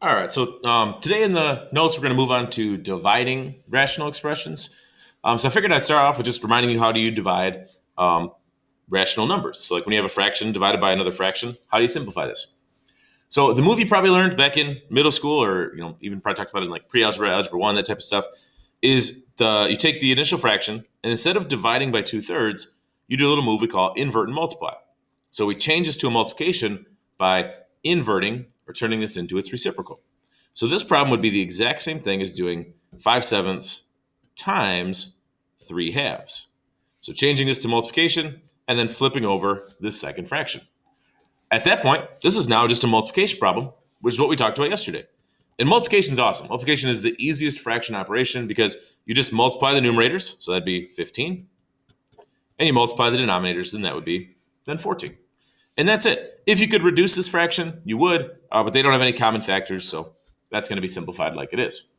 All right, so today in the notes, we're going to move on to dividing rational expressions. So I figured I'd start off with just reminding you how do you divide um, rational numbers. So, like when you have a fraction divided by another fraction, how do you simplify this? So the move you probably learned back in middle school, or even probably talked about it in like pre-algebra, algebra one, that type of stuff, is the you take the initial fraction and instead of dividing by 2/3, you do a little move we call invert and multiply. So we change this to a multiplication by inverting or turning this into its reciprocal. So this problem would be the exact same thing as doing 5/7 times 3/2. So changing this to multiplication and then flipping over this second fraction. At that point, this is now just a multiplication problem, which is what we talked about yesterday. And multiplication is awesome. Multiplication is the easiest fraction operation because you just multiply the numerators, so that'd be 15, and you multiply the denominators, and that would be then 14. And that's it. If you could reduce this fraction, you would, but they don't have any common factors, so that's going to be simplified like it is.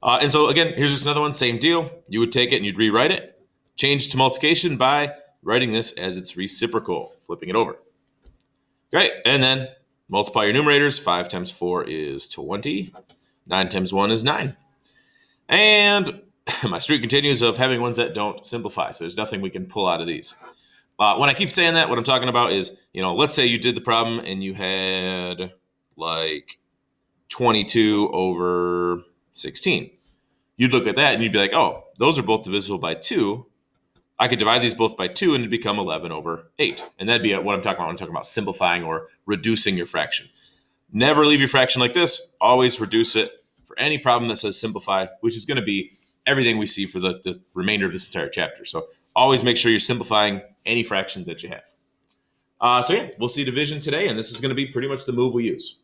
And so again, here's just another one, same deal. You would take it and you'd rewrite it, change to multiplication by writing this as its reciprocal, flipping it over. Great, and then multiply your numerators. 5 times 4 is 20. 9 times 1 is 9. And my streak continues of having ones that don't simplify, so there's nothing we can pull out of these. When I keep saying that, what I'm talking about is, let's say you did the problem and you had like 22 over 16. You'd look at that and you'd be like, oh, those are both divisible by 2. I could divide these both by 2 and it'd become 11 over 8. And that'd be what I'm talking about when I'm talking about simplifying or reducing your fraction. Never leave your fraction like this. Always reduce it for any problem that says simplify, which is going to be everything we see for the remainder of this entire chapter. So always make sure you're simplifying any fractions that you have. So yeah, we'll see division today, and this is going to be pretty much the move we use.